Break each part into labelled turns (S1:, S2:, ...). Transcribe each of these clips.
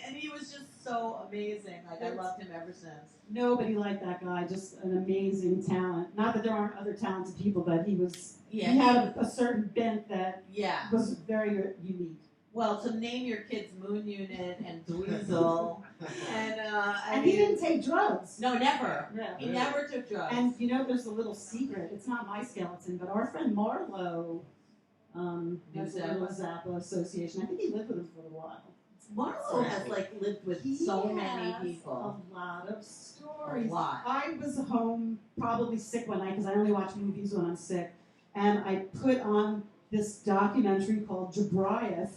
S1: and he was just so amazing. Like I loved him ever since.
S2: Nobody liked that guy. Just an amazing talent. Not that there aren't other talented people, but he was.
S1: Yeah,
S2: he had a certain bent that
S1: yeah.
S2: was very unique.
S1: Well, to name your kids Moon Unit and Dweezil,
S2: and he didn't take drugs.
S1: No, never.
S2: Yeah.
S1: He never took drugs.
S2: And you know, there's a little secret. It's not my skeleton, but our friend Marlo has a little Zappa association. I think he lived with him for a while.
S1: Marlo has like lived with so many people.
S2: A lot of stories.
S1: A lot.
S2: I was home probably sick one night because I only watch movies when I'm sick, and I put on this documentary called Jabriath.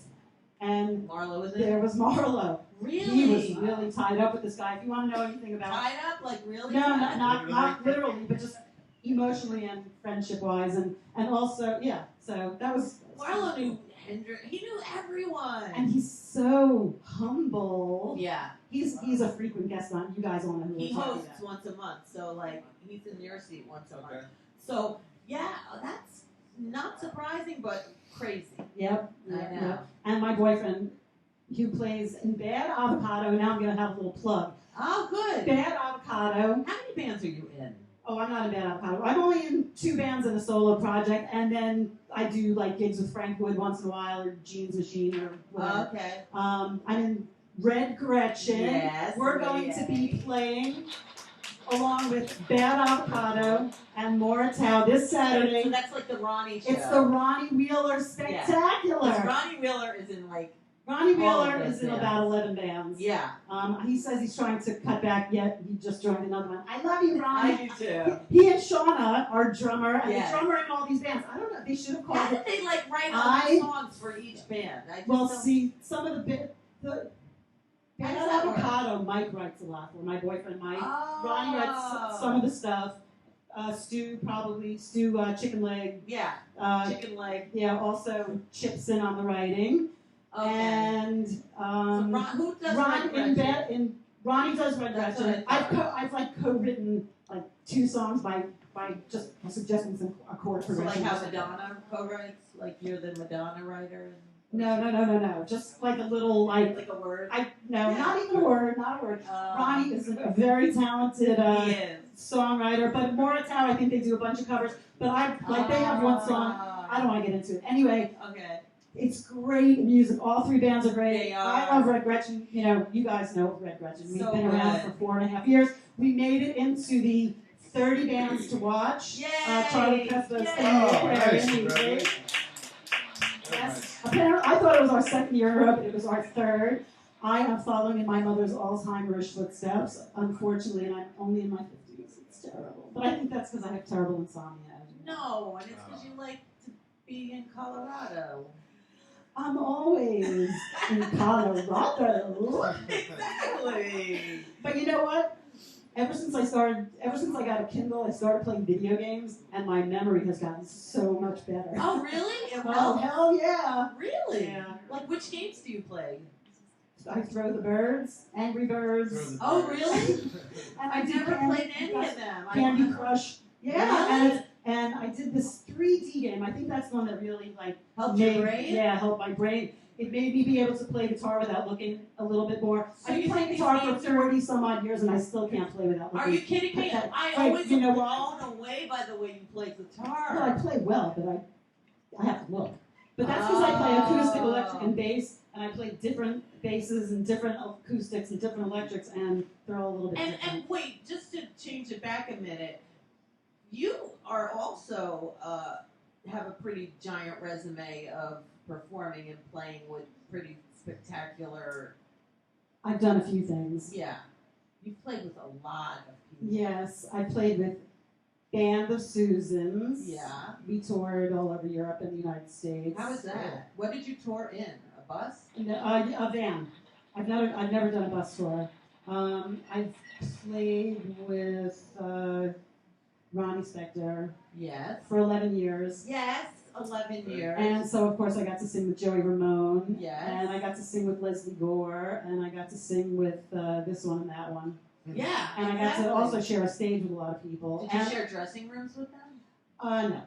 S2: And
S1: Marlo was in
S2: there was Marlo.
S1: Really?
S2: He was really tied up with this guy. If you want to know anything about
S1: tied up, like really?
S2: No, not literally, but just emotionally and friendship-wise, and also So that was
S1: Marlo knew Hendrix. He knew everyone.
S2: And he's so humble.
S1: Yeah.
S2: He's a frequent guest on. You guys all know who
S1: he
S2: we're talking
S1: hosts
S2: about.
S1: once a month, so like he's in your seat once a month. So yeah, that's not surprising, but crazy.
S2: Yep.
S1: I know.
S2: Yep. And my boyfriend, who plays in Bad Avocado. Now I'm gonna have a little plug.
S1: Oh, good.
S2: Bad Avocado.
S1: How many bands are you in?
S2: Oh, I'm not in Bad Avocado. I'm only in 2 bands and a solo project, and then I do like gigs with Frank Wood once in a while, or Gene's Machine, or whatever.
S1: Okay.
S2: I'm in Red Gretchen.
S1: Yes.
S2: We're going to be playing along with Bad Avocado and Moratau this Saturday.
S1: So that's like the Ronnie show.
S2: It's the Ronnie Wheeler Spectacular.
S1: Yeah. Ronnie Wheeler is in like.
S2: Ronnie Wheeler is in about 11 bands.
S1: Yeah.
S2: He says he's trying to cut back, yet he just joined another one. I love you, Ronnie.
S1: I do too.
S2: He and Shauna, our drummer, and the drummer in all these bands. I don't know. They should have called.
S1: How did they like write all these songs for each band?
S2: See, some of the Bad Avocado, Mike writes a lot for my boyfriend Mike.
S1: Oh.
S2: Ronnie writes some of the stuff. Stu, Chicken Leg.
S1: Yeah. Chicken Leg.
S2: Yeah, also chips in on the writing.
S1: Okay.
S2: And
S1: so who does
S2: Ronnie does Red Gretchen. I've like co-written like 2 songs by just suggesting some chord progressions.
S1: So like how Madonna co-writes, like you're the Madonna writer.
S2: No. Just like a little like
S1: a word.
S2: Not even a word. Not a word. Ronnie is a very talented songwriter, but Moratau, I think they do a bunch of covers. But they have one song. I don't want to get into it. Anyway.
S1: Okay.
S2: It's great music. All 3 bands are great.
S1: They are.
S2: I love Red Gretchen. You know, you guys know Red Gretchen. We've been around for 4.5 years. We made it into the 30 bands to watch.
S1: Yay!
S2: Charlie Custo's Yes. Apparently, I thought it was our 2nd year, but it was our 3rd. I am following in my mother's Alzheimer's footsteps, unfortunately, and I'm only in my 50s. It's terrible. But I think that's because I have terrible insomnia.
S1: No, and it's because you like to be in Colorado.
S2: I'm always in Colorado.
S1: Exactly.
S2: But you know what? Ever since I got a Kindle, I started playing video games, and my memory has gotten so much better.
S1: Oh, really?
S2: Oh, hell yeah.
S1: Really?
S2: Yeah.
S1: Like, which games do you play?
S2: I Throw the Birds, Angry Birds.
S1: Oh, really?
S2: And
S1: I've never played any of them.
S2: Candy Crush.
S1: Yeah.
S2: Really? And I did this 3D game. I think that's the one that really
S1: helped your brain.
S2: Yeah, helped my brain. It made me be able to play guitar without looking a little bit more.
S1: So
S2: I've been playing guitar for 30 some odd years, and I still can't play without looking.
S1: Are you kidding me? I always am blown away by the way you play guitar.
S2: Well, I play well, but I have to look. But that's because I play acoustic, electric, and bass, and I play different basses and different acoustics and different electrics, and they're all a little bit different.
S1: And wait, just to change it back a minute. You are also have a pretty giant resume of performing and playing with pretty spectacular.
S2: I've done a few things.
S1: Yeah, you've played with a lot of people.
S2: Yes, I played with Band of Susans.
S1: Yeah,
S2: we toured all over Europe and the United States.
S1: How was that? What did you tour in? A bus?
S2: No, a van. I've never done a bus tour. I've played with. Ronnie Spector.
S1: Yes.
S2: For 11 years.
S1: Yes, 11 years.
S2: And so, of course, I got to sing with Joey Ramone.
S1: Yes.
S2: And I got to sing with Leslie Gore. And I got to sing with this one and that one.
S1: Yeah.
S2: And I got to also share a stage with a lot of people.
S1: Did you share dressing rooms with them?
S2: No.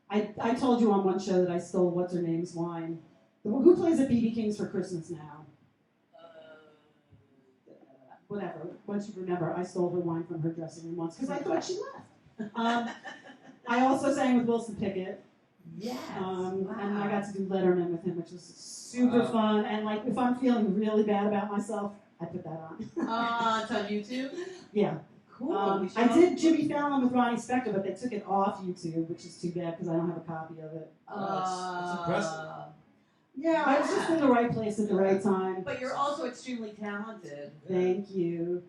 S2: I told you on one show that I stole What's-Her-Name's wine. Who plays at BB King's for Christmas now? whatever. Once you remember, I stole her wine from her dressing room once because I thought she left. I also sang with Wilson Pickett.
S1: Yes.
S2: And I got to do Letterman with him, which was super fun. And like, if I'm feeling really bad about myself, I put that on.
S1: It's on YouTube?
S2: Yeah.
S1: Cool.
S2: I did Jimmy Fallon with Ronnie Spector, but they took it off YouTube, which is too bad because I don't have a copy of it.
S3: That's impressive.
S2: Yeah, I was just in the right place at the right time.
S1: But you're also extremely talented.
S2: Thank you.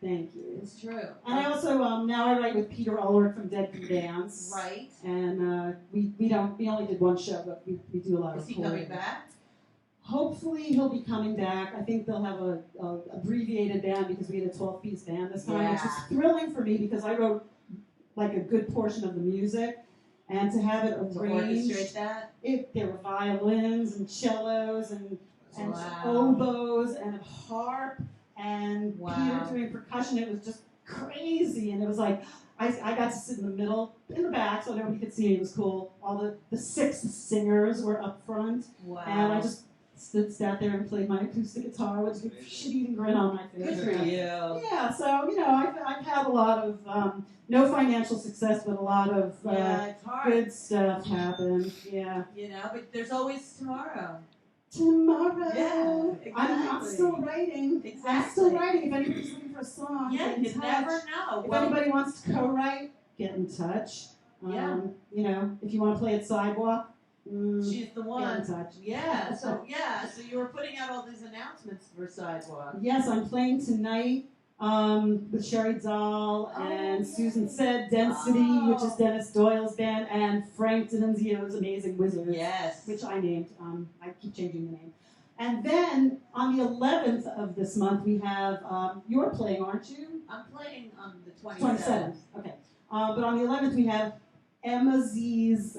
S2: Thank you.
S1: It's true.
S2: And I also now I write with Peter Ulrich from Dead Can Dance.
S1: Right.
S2: And we only did one show, but we do a lot of.
S1: Is he coming back?
S2: Hopefully he'll be coming back. I think they'll have a abbreviated band because we had a 12-piece band this time, which was thrilling for me because I wrote like a good portion of the music, and to have it arranged.
S1: To orchestrate that?
S2: There were violins and cellos and oboes and a harp and Peter doing percussion. It was just crazy, and it was like I got to sit in the middle, in the back, so nobody could see me. It was cool. All the 6 singers were up front, and I just sat there and played my acoustic guitar with a shit-eating grin on my face.
S1: Good for you.
S2: Yeah, so I've had a lot of no financial success, but a lot of
S1: it's hard.
S2: good stuff happen. Yeah.
S1: But there's always tomorrow.
S2: Tomorrow.
S1: Yeah, exactly.
S2: I'm still writing.
S1: Exactly.
S2: I'm still writing. If anybody's looking for a song, get in
S1: you
S2: touch.
S1: never know.
S2: If anybody wants to co-write, get in touch. If you want to play at Sidewalk,
S1: she's the one.
S2: Get in touch.
S1: Yeah. So you were putting out all these announcements for Sidewalk.
S2: Yes, I'm playing tonight with Sherry Dahl and Susan Said Density, which is Dennis Doyle's band, and Frank D'Annunzio's Amazing Wizards.
S1: Yes.
S2: Which I named. I keep changing the name. And then on the 11th of this month, we have you're playing, aren't you?
S1: I'm playing on the 27th.
S2: Okay. But on the 11th, we have Emma Z's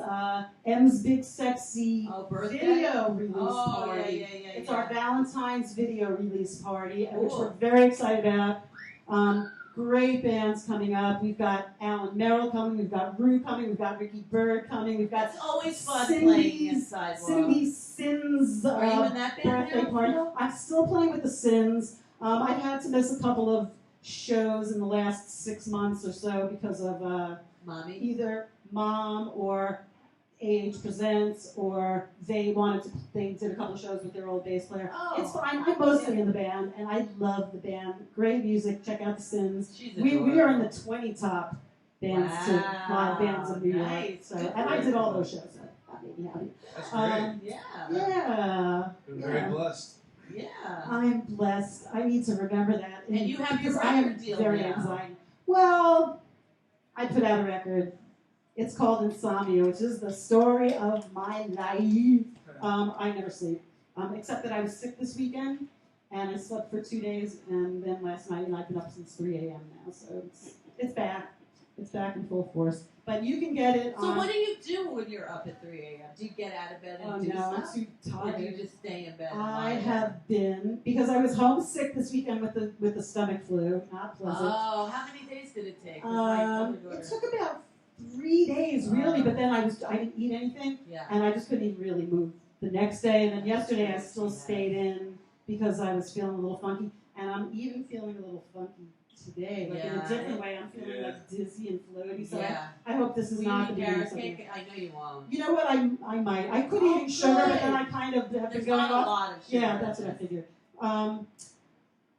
S2: M's Big Sexy video release party.
S1: Yeah.
S2: It's our Valentine's video release party, which we're very excited about. Great bands coming up. We've got Alan Merrill coming. We've got ReW coming. We've got Ricky Bird coming. We've got
S1: It's always fun playing in Sidewalk.
S2: Cindy Sin's
S1: Are you in that band
S2: birthday
S1: now?
S2: party. I'm still playing with the Sins. I've had to miss a couple of shows in the last 6 months or so because of
S1: Mommy?
S2: either Mom or AH Presents, or they did a couple of shows with their old bass player.
S1: Oh.
S2: It's fine. I'm mostly in the band, and I love the band. Great music. Check out the Sins. We are in the 20 top bands live bands of New York. So, and I did all those shows. So that made me happy.
S3: That's great.
S2: Yeah.
S3: You're very blessed.
S1: Yeah.
S2: I'm blessed. I need to remember that.
S1: And you have your
S2: because I am
S1: record deal
S2: very
S1: now.
S2: anxiety. Well, I put out a record. It's called Insomnia, which is the story of my life. I never sleep, except that I was sick this weekend, and I slept for 2 days, and then last night, and I've been up since 3 a.m. now, so it's back. It's back in full force. But you can get it on...
S1: So what do you do when you're up at 3 a.m.? Do you get out of bed and do
S2: I'm
S1: stuff?
S2: too tired.
S1: Or do you just stay in bed and
S2: I
S1: lie there?
S2: have been, because I was homesick this weekend with the stomach flu, not pleasant.
S1: Oh, how many days did it take? 'Cause my older daughter-
S2: It took about 3 days, really, but then I didn't eat anything,
S1: Yeah.
S2: and I just couldn't even really move the next day. And then yesterday I still stayed in because I was feeling a little funky, and I'm even feeling a little funky today, like in a different way. I'm feeling like dizzy and floaty. So I hope this is
S1: Will
S2: not
S1: you
S2: the
S1: eat carrot
S2: beginning.
S1: cake? I know you won't.
S2: You know what? I might. I could eat sugar, but then I kind of have
S1: There's
S2: been going
S1: not a
S2: off.
S1: lot of sugar.
S2: Yeah, that's what I figured. I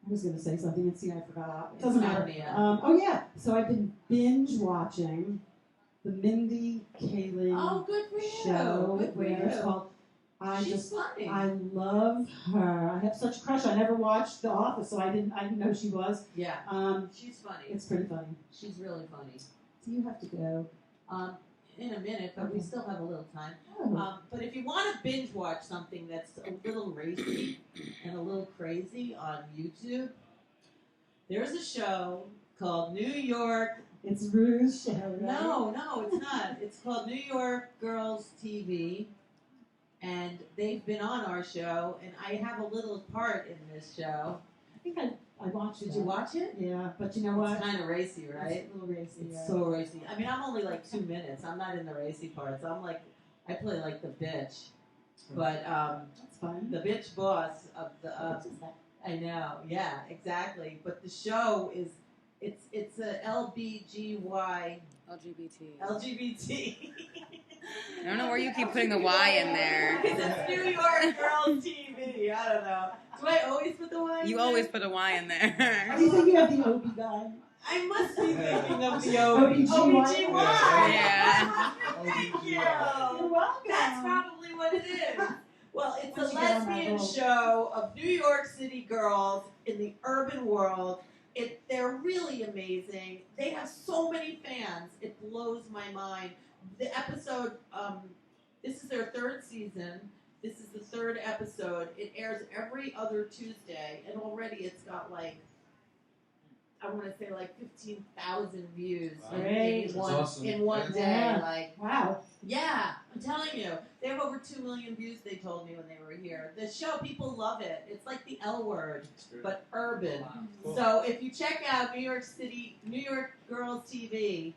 S2: was going to say something and see I forgot. It doesn't matter. Oh yeah, so I've been binge watching the Mindy Kaling
S1: good for you.
S2: show.
S1: Good for
S2: Whatever it's
S1: you.
S2: called.
S1: She's funny.
S2: I love her. I have such a crush. I never watched The Office, so I didn't know she was.
S1: Yeah. She's funny.
S2: It's pretty funny.
S1: She's really funny.
S2: So you have to go.
S1: In a minute, but we still have a little time.
S2: Oh.
S1: But if you want to binge watch something that's a little racy and a little crazy on YouTube, there's a show called New York.
S2: It's ReW's show, right?
S1: No, it's not. It's called New York Girls TV, and they've been on our show, and I have a little part in this show.
S2: I think I watched it.
S1: Did you watch it?
S2: Yeah, but you know what?
S1: It's kind of racy, right?
S2: It's a little racy.
S1: It's so racy. I mean, I'm only like 2 minutes. I'm not in the racy parts. I play like the bitch. But
S2: That's fun.
S1: the bitch boss of the
S2: What is that?
S1: I know. Yeah, exactly. But the show is it's a LBGY
S4: LGBT.
S1: LGBT.
S4: I don't know where you keep putting the Y in there.
S1: Because it's New York Girls TV. I don't know. Do I always put the Y in
S4: You
S1: there?
S4: always put a Y in there.
S2: Are you thinking of the OB guy?
S1: I must be thinking of the
S2: OBGY.
S4: Yeah.
S1: Thank you.
S2: You're welcome.
S1: That's probably what it is. Well, it's
S2: Once
S1: a
S2: you get on that
S1: lesbian
S2: roll.
S1: show of New York City girls in the urban world. They're really amazing. They have so many fans. It blows my mind. The episode, this is their third season. This is the third episode. It airs every other Tuesday, and already it's got like, I want to say like 15,000 views
S2: Great.
S1: in one,
S3: That's awesome.
S1: in one day.
S2: Yeah.
S1: Like,
S2: Wow.
S1: yeah, I'm telling you. They have over 2 million views, they told me when they were here. The show, people love it. It's like the L Word, but urban.
S3: Cool.
S1: So if you check out New York Girls TV,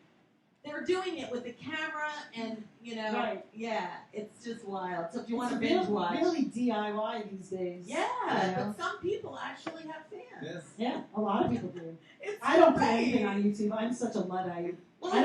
S1: they're doing it with the camera and,
S2: Right.
S1: yeah, it's just wild. So if you want to
S2: It's
S1: binge watch.
S2: really DIY these days.
S1: Yeah,
S2: Yeah.
S1: but some people actually have fans.
S3: Yes.
S2: Yeah, a lot of people do.
S1: It's
S2: I don't put
S1: great.
S2: anything on YouTube. I'm such a Luddite.
S1: Well,
S2: I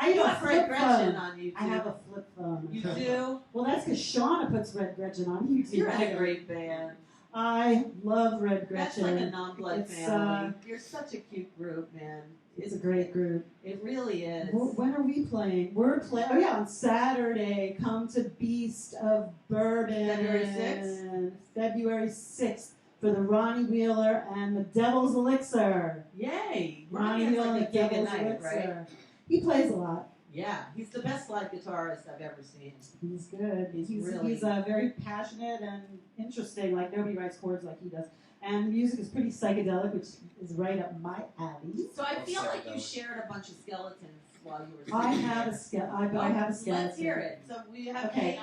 S1: you
S2: have
S1: have
S2: a
S1: Red
S2: flip
S1: Gretchen
S2: phone.
S1: on YouTube.
S2: I have a flip phone.
S1: You do?
S2: Well, that's because Shauna puts Red Gretchen on YouTube.
S1: You're in a great band.
S2: I love Red
S1: That's
S2: Gretchen.
S1: like a non-blood
S2: It's,
S1: family. You're such a cute group, man.
S2: It's a great group.
S1: It really is.
S2: When are we playing? We're playing. Oh yeah, on Saturday. Come to Beast of Bourbon.
S1: February 6th?
S2: February 6th for the Ronnie Wheeler and the Devil's Elixir.
S1: Yay!
S2: Ronnie
S1: Ronnie has
S2: Wheeler
S1: like
S2: and
S1: a
S2: the
S1: gig a
S2: Devil's
S1: night,
S2: Elixir.
S1: right?
S2: He plays a lot.
S1: Yeah, he's the best live guitarist I've ever seen.
S2: He's good.
S1: He's
S2: He's
S1: really-
S2: very passionate and interesting. Like nobody writes chords like he does. And the music is pretty psychedelic, which is right up my alley.
S1: So I feel like you
S3: Psychedelic. shared
S1: shared a bunch of skeletons while you were
S2: I
S1: singing.
S2: have a I have a skeleton.
S1: Let's hear it. So we have
S2: Okay.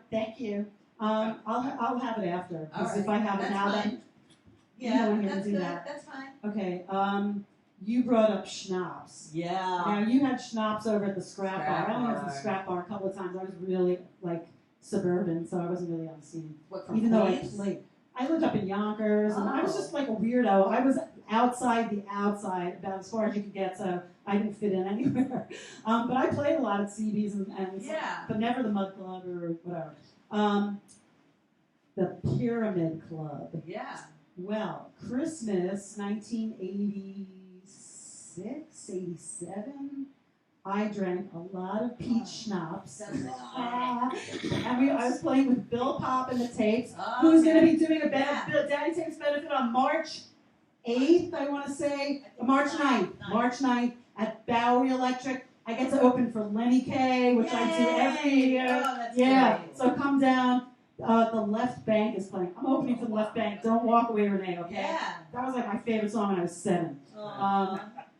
S2: Thank you. I'll have it after because if I have it
S1: That's
S2: now,
S1: fine.
S2: then
S1: Yeah,
S2: know when you're
S1: that's
S2: gonna do
S1: good.
S2: that.
S1: That's fine.
S2: okay. You brought up schnapps.
S1: Yeah.
S2: Now you had schnapps over at the scrap bar.
S1: Scrap
S2: I only went to
S1: bar.
S2: the scrap bar a couple of times. I was really like suburban, so I wasn't really on the scene.
S1: What from
S2: Even though I
S1: Queens?
S2: played. I lived up in Yonkers, and I was
S1: Oh.
S2: just like a weirdo. I was outside the outside, about as far as you could get, so I didn't fit in anywhere. But I played a lot at CB's and
S1: Yeah.
S2: but never the Mud Club or whatever. The PyRaMid Club.
S1: Yeah.
S2: Well, Christmas 1986, 87. I drank a lot of peach schnapps.
S1: That's
S2: and I was playing with Bill Pop and the Tapes,
S1: Oh,
S2: who's going to
S1: okay.
S2: be doing a Daddy Tapes benefit on March 8th, I want to say. March 9th. March 9th at Bowery Electric. I get to open for Lenny Kay, which I do every
S1: Yay!
S2: year.
S1: Oh, that's
S2: Yeah,
S1: great.
S2: so come down. The Left Bank is playing. I'm opening for the Left Bank. Don't walk away, Renee, okay?
S1: Yeah.
S2: That was like my favorite song when I was 7.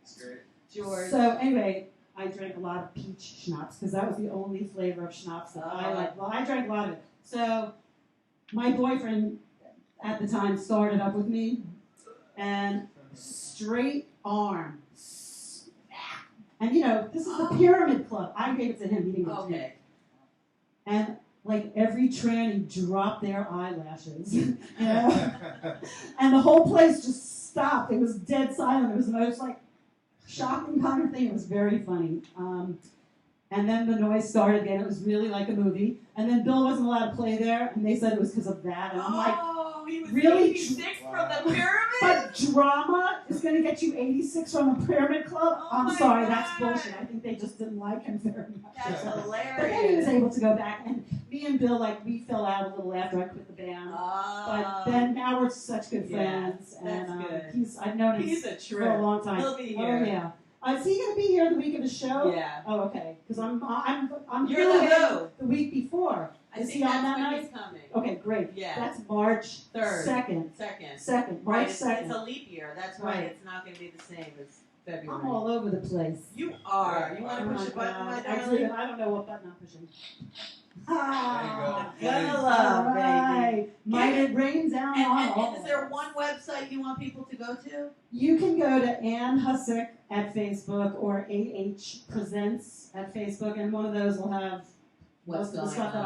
S3: It's great.
S1: George.
S2: So anyway, I drank a lot of peach schnapps because that was the only flavor of schnapps that I
S1: Oh.
S2: liked. Well, I drank a lot of it. So my boyfriend at the time started up with me, and straight arm. Smack. And this is the PyRaMid Club. I gave it to him. He didn't give it to me.
S1: Okay.
S2: And like every tranny dropped their eyelashes, and the whole place just stopped. It was dead silent. It was the most like shocking kind of thing. It was very funny. And then the noise started again. It was really like a movie. And then Bill wasn't allowed to play there, and they said it was because of that. And I'm like,
S1: Oh, he was
S2: really
S1: 86
S3: Wow.
S1: from the pyramid?
S2: but drama is going to get you 86 from the PyRaMid Club?
S1: Oh
S2: I'm
S1: my
S2: sorry, that's
S1: God.
S2: bullshit. I think they just didn't like him very much.
S1: That's
S2: But then he was
S1: hilarious.
S2: able to go back, and me and Bill, like, we fell out a little after I quit the band. But then now we're such good
S1: yeah,
S2: friends,
S1: that's
S2: and
S1: good.
S2: I've known him
S1: He's a
S2: for a
S1: trip.
S2: long time.
S1: He'll be
S2: Oh
S1: here.
S2: yeah. Is he going to be here the week of the show?
S1: Yeah.
S2: Oh, okay. Because I'm
S1: You're
S2: here
S1: the who.
S2: the week before.
S1: I
S2: Is
S1: think
S2: he on
S1: that's
S2: that
S1: when
S2: night?
S1: he's coming.
S2: Okay, great.
S1: Yeah.
S2: That's March
S1: 3rd.
S2: 2nd.
S1: Second.
S2: March
S1: Right, it's
S2: 2nd.
S1: a leap year. That's why
S2: Right.
S1: it's not going to be the same as February.
S2: I'm all over the place.
S1: You are. You want
S2: Oh
S1: to push
S2: my
S1: a button,
S2: God.
S1: my
S2: I
S1: darling?
S2: don't know what button I'm pushing.
S3: There you go.
S1: Gonna love, baby.
S2: Right. Might it rain down on all
S1: And is there one website you want people to go to?
S2: You can go to Ann Husick at Facebook or AH Presents at Facebook, and one of those will have
S1: What's
S2: most of the
S1: going
S2: stuff that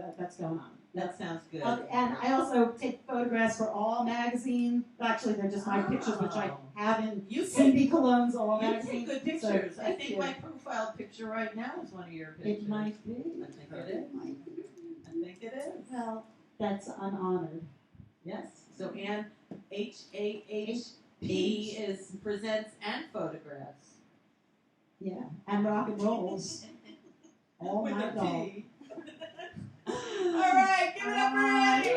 S1: on?
S2: that's going on.
S1: That sounds good.
S2: And I also take photographs for All magazine. Actually, they're just my pictures, which I have in
S1: You
S2: Cindy Cologne's All
S1: You
S2: magazine.
S1: take good pictures.
S2: So,
S1: I
S2: thank
S1: think
S2: you.
S1: my profile picture right now is one of your pictures.
S2: It might be.
S1: I think it is. I think it is.
S2: Well, that's unhonored.
S1: Yes. So Anne, HAHP is presents and photographs.
S2: Yeah, and rock and rolls. All
S1: With
S2: my
S1: a
S2: dog.
S1: P. All right, give it up for Annie.